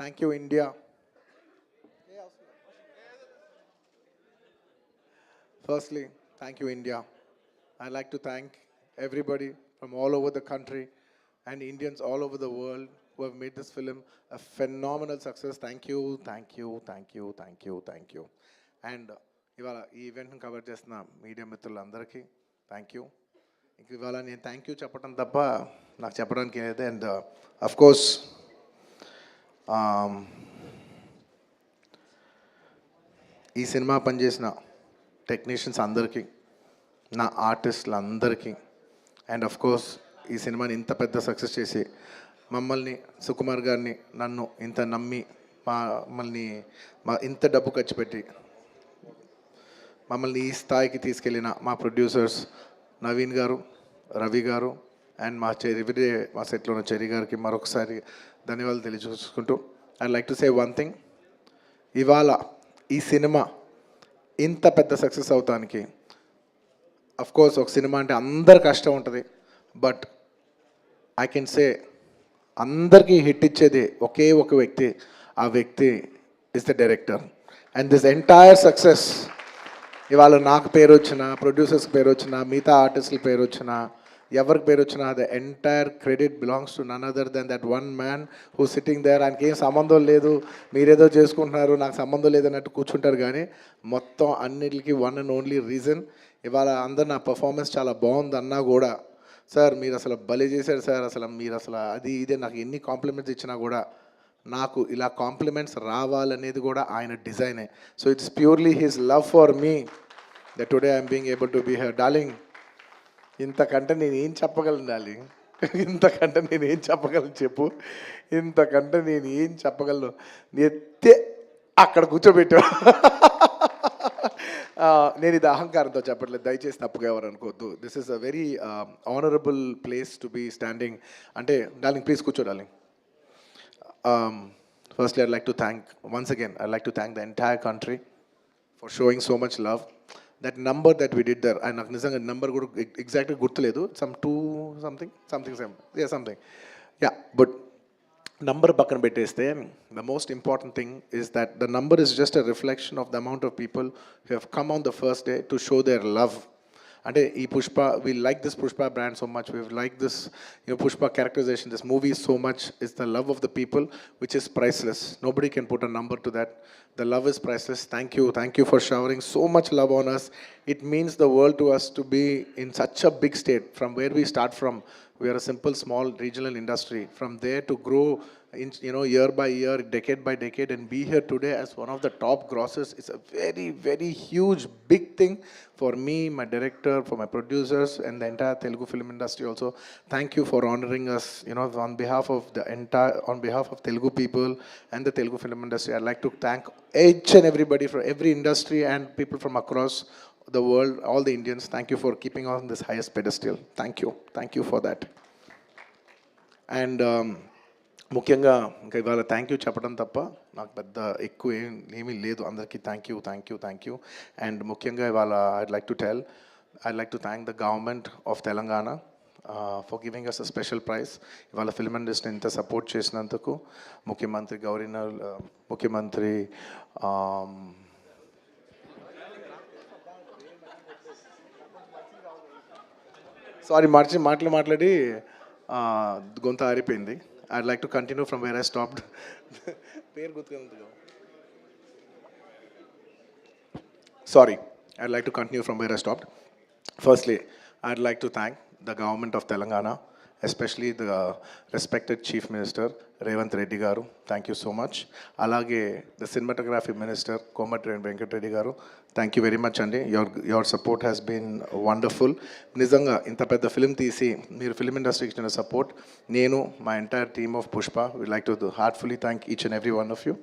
Thank you, India. Firstly, thank you, India. I'd like to thank everybody from all over the country and Indians all over the world who have made this film a phenomenal success. Thank you, thank you, thank you, thank you, thank you. And ఇవాళ ఈ ఈవెంట్ని cover చేస్తున్న media మిత్రులందరికీ thank you. ఇంక ఇవాళ నేను thank you చెప్పడం తప్ప నాకు చెప్పడానికి ఏదైతే అండ్ అఫ్ కోర్స్ ఈ సినిమా పనిచేసిన టెక్నీషియన్స్ అందరికీ, నా ఆర్టిస్టులు అందరికీ, అండ్ ఆఫ్ కోర్స్ ఈ సినిమాని ఇంత పెద్ద సక్సెస్ చేసి మమ్మల్ని సుకుమార్ గారిని నన్ను ఇంత నమ్మి మమ్మల్ని ఇంత డబ్బు ఖర్చు పెట్టి మమ్మల్ని ఈ స్థాయికి తీసుకెళ్ళిన మా ప్రొడ్యూసర్స్ నవీన్ గారు, రవి గారు అండ్ మా ఎవ్రీడే మా సెట్లో ఉన్న చెరి గారికి మరొకసారి ధన్యవాదాలు తెలియజేసుకుంటూ I like to say one thing. ఇవాళ ఈ సినిమా ఇంత పెద్ద సక్సెస్ అవుతానికి కోర్స్ ఒక సినిమా అంటే అందరి కష్టం ఉంటుంది, బట్ ఐ కెన్ సే అందరికీ హిట్ ఇచ్చేది ఒకే ఒక వ్యక్తి, ఆ వ్యక్తి is the director. And this entire success ఇవాళ నాకు పేరు వచ్చిన, ప్రొడ్యూసర్స్కి పేరు వచ్చిన, మిగతా ఆర్టిస్టుల పేరు వచ్చిన, ఎవరికి పేరు వచ్చినా the entire credit belongs to none other than that one man who sitting there. ఆయనకి ఏం సంబంధం లేదు, మీరేదో చేసుకుంటున్నారు, నాకు సంబంధం లేదన్నట్టు కూర్చుంటారు. కానీ మొత్తం అన్నిటికీ వన్ అండ్ ఓన్లీ రీజన్ ఇవాళ అందరు నా పర్ఫార్మెన్స్ చాలా బాగుంది అన్నా కూడా, సార్ మీరు అసలు భలే చేశారు సార్, అసలు మీరు అసలు అది ఇదే నాకు ఎన్ని కాంప్లిమెంట్స్ ఇచ్చినా కూడా నాకు ఇలా కాంప్లిమెంట్స్ రావాలనేది కూడా ఆయన డిజైనే. So it's purely his love for me that today I'm being able to be here. Darling, ఇంతకంటే నేను ఏం చెప్పగలను డార్లింగ్, ఇంతకంటే నేను ఏం చెప్పగలను చెప్పు, ఇంతకంటే నేను ఏం చెప్పగలను. ఎత్తే అక్కడ కూర్చోబెట్టావు. నేను ఇది అహంకారంతో చెప్పట్లేదు, దయచేసి తప్పుగా ఎవరు అనుకోవద్దు. This is a very honourable place to be standing. అంటే డార్లింగ్ ప్లీజ్ కూర్చో darling. Firstly, I'd like to thank, once again, I'd like to thank the entire country for showing so much love. That number that we did there, and నాకు నిజంగా number కూడా ఎగ్జాక్ట్గా గుర్తులేదు, some 2 something, but number పక్కన పెట్టేస్తే the most important thing is that the number is just a reflection of the amount of people who have come on the first day to show their love. అంటే ఈ Pushpa, we like this Pushpa brand so much, we like this Pushpa characterization, this movie so much. Is the love of the people which is priceless. Nobody can put a number to that. The love is priceless. Thank you for showering so much love on us. It means the world to us to be in such a big state. From where we start from, we are a simple small regional industry. From there to grow in, year by year, decade by decade, and be here today as one of the top grossers, it's a very, very huge, big thing for me, my director, for my producers, and the entire Telugu film industry also. Thank you for honoring us, on behalf of Telugu people and the Telugu film industry. I'd like to thank each and everybody from every industry and people from across the world, all the Indians. Thank you for keeping on this highest pedestal. Thank you for that. And ముఖ్యంగా ఇంకా ఇవాళ thank you చెప్పడం తప్ప నాకు పెద్ద ఎక్కువ ఏమీ లేదు. అందరికీ థ్యాంక్ యూ. అండ్ ముఖ్యంగా ఇవాళ I'd like to thank the government of Telangana for giving us a special prize. ఇవాళ ఫిల్మ్ ఇండస్ట్రీని ఇంత సపోర్ట్ చేసినందుకు ముఖ్యమంత్రి ముఖ్యమంత్రి సారీ మాట్లాడి గొంత ఆరిపోయింది. I'd like to continue from where I stopped. Sorry, I'd like to continue from where I stopped. Firstly, I'd like to thank the government of Telangana, especially the respected Chief Minister Revanth Reddy garu. Thank you so much. Alage the cinematography minister Komatreddy Venkat Reddy garu. Thank you very much andi. Your support has been wonderful. Nizanga inta pedda film teesi meer film industry ki ichina support, nenu my entire team of Pushpa would like to heartfully thank each and every one of you.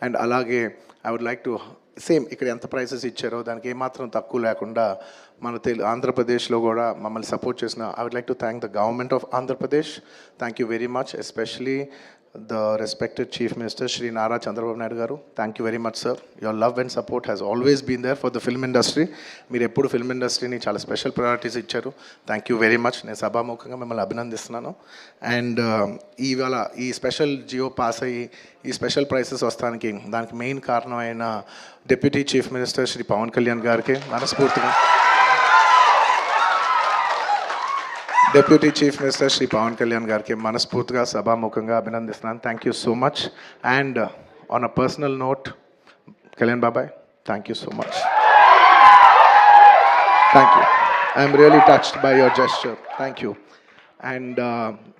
And alage I would like to same ఇక్కడ ఎంత prices ఇచ్చారో దానికి ఏమాత్రం తక్కువ లేకుండా మన ఆంధ్రప్రదేశ్లో కూడా మమ్మల్ని సపోర్ట్ చేసిన I would like to thank the government of Andhra Pradesh. Thank you very much, especially the respected Chief Minister Shri Nara Chandrababu Naidu garu. Thank you very much, sir. Your love and support has always been there for the film industry. మీరు ఎప్పుడు film ఇండస్ట్రీని చాలా special priorities ఇచ్చారు. Thank you very much. నేను సభాముఖంగా మిమ్మల్ని అభినందిస్తున్నాను. And ఇవాళ ఈ స్పెషల్ జియో పాస్ అయ్యి ఈ స్పెషల్ ప్రైసెస్ వస్తానికి దానికి మెయిన్ కారణమైన deputy chief minister Shri Pavan Kalyan గారికి మనస్ఫూర్తిగా, deputy chief minister Shri Pavan Kalyan గారికి మనస్ఫూర్తిగా సభాముఖంగా అభినందిస్తున్నాను. Thank you so much. And on a personal note, Kalyan బాబాయ్, thank you so much. Thank you. I'm really touched by your gesture. Thank you. And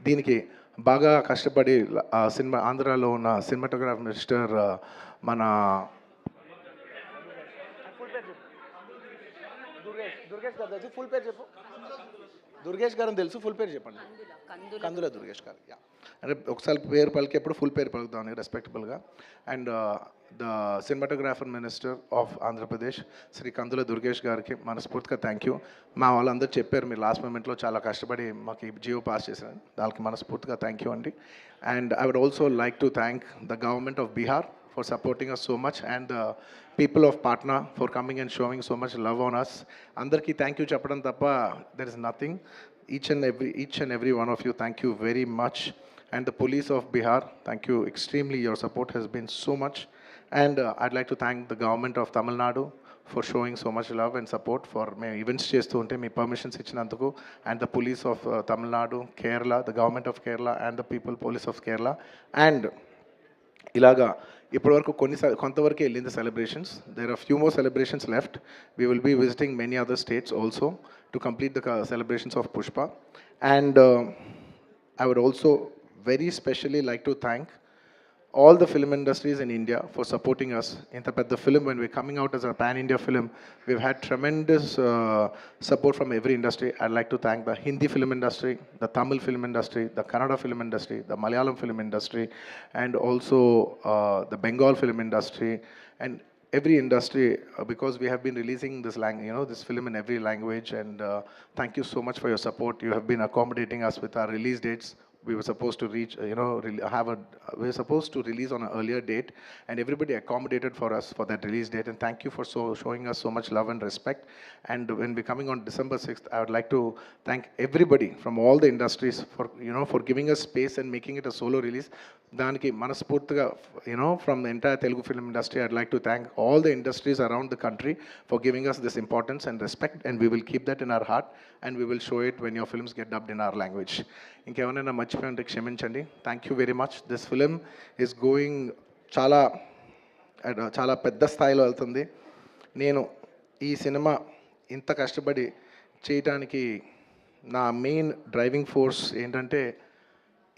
దీనికి బాగా కష్టపడి సినిమా ఆంధ్రాలో ఉన్న సినిమాటోగ్రాఫ్ మినిస్టర్ మన ఫుల్ పేరు చెప్పు. దుర్గేష్ గారు తెలుసు, ఫుల్ పేరు చెప్పండి. కందుల దుర్గేష్ గారు. యా, అంటే ఒకసారి పేరు పలికేప్పుడు ఫుల్ పేరు పలుకుతామని రెస్పెక్టబుల్గా. And the cinematographer minister of Andhra Pradesh Shri Kandula Durgesh గారికి మనస్ఫూర్తిగా థ్యాంక్ యూ. మా వాళ్ళందరూ చెప్పారు మీరు లాస్ట్ మూమెంట్లో చాలా కష్టపడి మాకు ఈ జియో పాస్ చేశారని, దానికి మనస్ఫూర్తిగా థ్యాంక్ యూ అండి. And I would also like to thank the government of Bihar for supporting us so much, and the people of Patna for coming and showing so much love on us. Andarki thank you cheppadam tappa there is nothing. Each and every one of you, thank you very much. And the police of Bihar, thank you extremely. Your support has been so much. And I'd like to thank the government of Tamil Nadu for showing so much love and support for me events chestu unte me permissions ichinanduku, and the police of Tamil Nadu, Kerala, the government of Kerala, and the people police of Kerala. And ఇలాగా ఇప్పటివరకు కొంతవరకు వెళ్ళింది celebrations. There are few more celebrations left. We will be visiting many other states also to complete the celebrations of Pushpa. And I would also very specially like to thank all the film industries in India for supporting us. Inta pedda film, when we're coming out as a pan-India film, we've had tremendous support from every industry. I'd like to thank the Hindi film industry, the Tamil film industry, the Kannada film industry, the Malayalam film industry, and also the Bengal film industry, and every industry, because we have been releasing this film in every language. And thank you so much for your support. You have been accommodating us with our release dates. We were supposed to we were supposed to release on an earlier date, and everybody accommodated for us for that release date. And thank you for showing us so much love and respect. And when we're coming on December 6th, I would like to thank everybody from all the industries for giving us space and making it a solo release. Daniki manaspurtiga, from the entire Telugu film industry, I'd like to thank all the industries around the country for giving us this importance and respect, and we will keep that in our heart, and we will show it when your films get dubbed in our language. ఇంకేమైనా మర్చిపోయింటే క్షమించండి. Thank you very much. This film is going చాలా పెద్ద స్థాయిలో వెళ్తుంది. నేను ఈ cinema ఇంత కష్టపడి చేయటానికి నా మెయిన్ డ్రైవింగ్ ఫోర్స్ ఏంటంటే,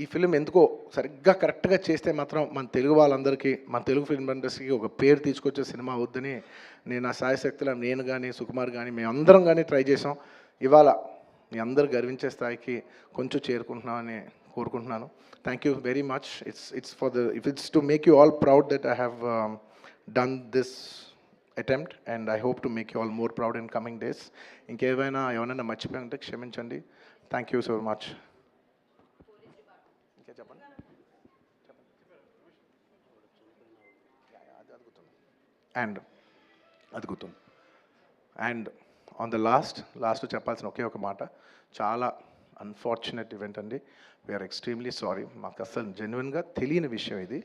ఈ ఫిలిం ఎందుకో సరిగ్గా కరెక్ట్గా చేస్తే మాత్రం మన తెలుగు వాళ్ళందరికీ, మన తెలుగు ఫిల్మ్ ఇండస్ట్రీకి ఒక పేరు తీసుకొచ్చే సినిమా అవుద్దని నేను నా సాయశక్తిలో నేను కానీ సుకుమార్ కానీ మేమందరం కానీ ట్రై చేసాం. ఇవాళ మీ అందరు గర్వించే స్థాయికి కొంచెం చేరుకుంటున్నామని కోరుకుంటున్నాను. Thank you very much. It's to make you all proud that I have done this attempt, and I hope to make you all more proud in coming days. ఎవరైనా మర్చిపోయి ఉంటే క్షమించండి. Thank you so much. ఇంకా చెప్పండి. And on the last చెప్పాల్సిన ఒకే ఒక మాట, చాలా అన్ఫార్చునేట్ ఈవెంట్ అండి. We're extremely sorry. మాకు అసలు జెన్యున్గా తెలియని విషయం ఇది.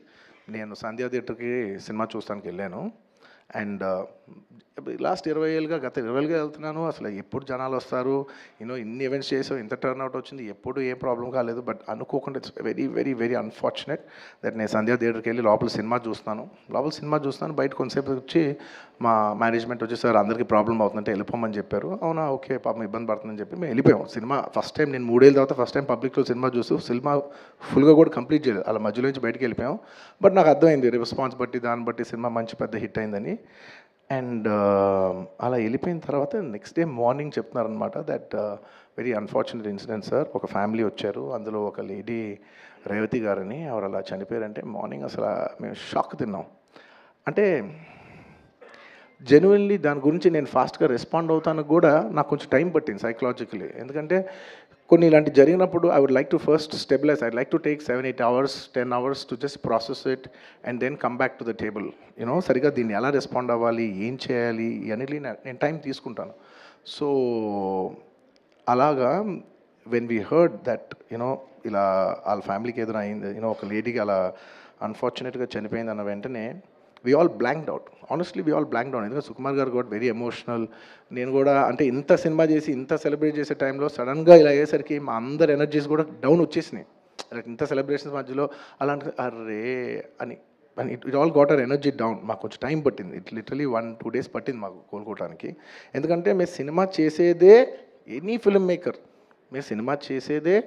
నేను సంధ్యా థియేటర్కి సినిమా చూస్తానికి వెళ్ళాను, అండ్ లాస్ట్ 20 ఏళ్ళుగా గత 20 ఏళ్ళుగా వెళ్తున్నాను. అసలు ఎప్పుడు జనాలు వస్తారు, ఇన్ని ఈవెంట్స్ చేసాం, ఇంత టర్న్అవుట్ వచ్చింది, ఎప్పుడు ఏ ప్రాబ్లం కాలేదు. బట్ అనుకోకుండా it's very very very unfortunate that నేను సంధ్యా థియేటర్కి వెళ్ళి లోపల సినిమా చూస్తున్నాను. బయట కొంతసేపు వచ్చి మా మేనేజ్మెంట్ వచ్చి, సార్ అందరికీ ప్రాబ్లం అవుతుందంటే వెళ్ళిపోమని చెప్పారు. అవునా, ఓకే, పాపం ఇబ్బంది పడుతుందని చెప్పి మేము వెళ్ళిపోయాం. సినిమా ఫస్ట్ టైం నేను 3 ఏళ్ళ తర్వాత ఫస్ట్ టైం పబ్లిక్లో సినిమా చూస్తూ సినిమా ఫుల్గా కూడా కంప్లీట్ చేయలేదు, అలా మధ్యలో నుంచి బయటకు వెళ్ళిపోయాం. బట్ నాకు అర్థమైంది రెస్పాన్స్ బట్టి, దాన్ని బట్టి సినిమా మంచి పెద్ద హిట్ అయిందని. అండ్ అలా వెళ్ళిపోయిన తర్వాత నెక్స్ట్ డే మార్నింగ్ చెప్తున్నారనమాట that very unfortunate incident sir. ఒక ఫ్యామిలీ వచ్చారు, అందులో ఒక లేడీ రేవతి గారని, ఎవరు అలా చనిపోయారంటే మార్నింగ్ అసలు మేము షాక్ తిన్నాం. అంటే జెన్యున్లీ దాని గురించి నేను ఫాస్ట్గా రెస్పాండ్ అవుతాను కూడా నాకు కొంచెం టైం పట్టింది సైకలాజికలీ. ఎందుకంటే కొన్ని ఇలాంటి జరిగినప్పుడు I would like to first stabilize, I like to take 7-8 hours 10 hours to just process it and then come back to the table. You know సరిగా దీన్ని ఎలా రెస్పాండ్ అవ్వాలి, ఏం చేయాలి ఇవన్నీ నేను టైం తీసుకుంటాను. సో అలాగా when we heard that you know ఇలా వాళ్ళ ఫ్యామిలీకి ఏదైనా అయింది, యూనో ఒక లేడీకి అలా అన్ఫార్చునేట్గా చనిపోయింది అన్న వెంటనే we all blanked out. Honestly we all blanked out. ఎందుకంటే సుకుమార్ గారు కూడా వెరీ ఎమోషనల్. నేను కూడా అంటే ఇంత సినిమా చేసి ఇంత సెలబ్రేట్ చేసే టైంలో సడన్గా ఇలా అయ్యేసరికి మా అందరి ఎనర్జీస్ కూడా డౌన్ వచ్చేసినాయి. ఇంత సెలబ్రేషన్స్ మధ్యలో అలాంటి అర్రే అని అని it all got our energy down. మాకు కొంచెం టైం పట్టింది. ఇట్ లిటరలీ 1-2 days పట్టింది మాకు కోలుకోవడానికి. ఎందుకంటే మీరు సినిమా చేసేదే, ఎనీ ఫిల్మ్ మేకర్ మీరు సినిమా చేసేదే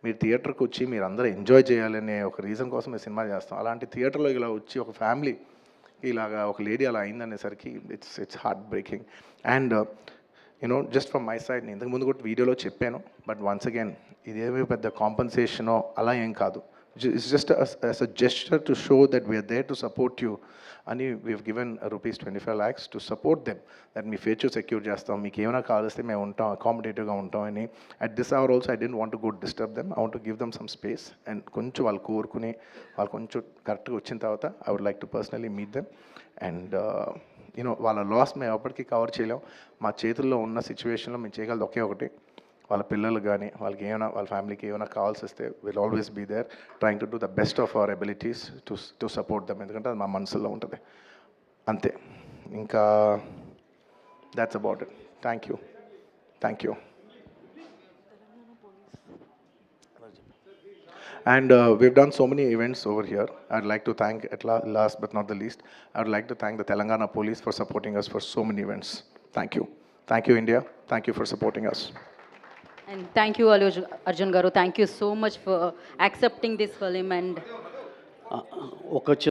మీరు థియేటర్కి వచ్చి మీరు అందరూ ఎంజాయ్ చేయాలనే ఒక రీజన్ కోసం మేము సినిమా చేస్తాం. అలాంటి థియేటర్లో ఇలా వచ్చి ఒక ఫ్యామిలీ ఇలాగా ఒక లేడీ అలా అయిందనేసరికి it's heart breaking. And you know just from my side, నేను ఇంతకుముందు కూడా వీడియోలో చెప్పాను, బట్ వన్స్ అగైన్ ఇదేమీ పెద్ద కాంపన్సేషనో అలా ఏం కాదు. It's just as a gesture to show that we are there to support you అని we've given ₹25 lakhs to support them. That మీ ఫ్యూచర్ సెక్యూర్ చేస్తాం, మీకు ఏమైనా కావాల్స్తే మేము ఉంటాం, అకామిడేటివ్గా ఉంటాం అని. At this hour also I don't want to go disturb them. I want to give them some space and కొంచెం వాళ్ళు కోరుకుని వాళ్ళు కొంచెం కరెక్ట్గా వచ్చిన తర్వాత I would like to personally meet them. And you know వాళ్ళ లాస్ మేము ఎప్పటికీ కవర్ చేయలేం. మా చేతుల్లో ఉన్న సిచ్యువేషన్లో మేము చేయగలదు ఒకే ఒకటి, వాళ్ళ పిల్లలు కానీ వాళ్ళకి ఏమైనా వాళ్ళ ఫ్యామిలీకి ఏమైనా కావాల్సి వస్తే will always be there trying to do the best of our abilities to support them. ఎందుకంటే అది మా మనసులో ఉంటుంది అంతే. ఇంకా that's about it. Thank you. And we've done so many events over here. I'd like to thank, at last but not the least, I would like to thank the Telangana Police for supporting us for so many events. Thank you India, thank you for supporting us. And thank you Arjun Garu, thank you so much for accepting this film. And ఒక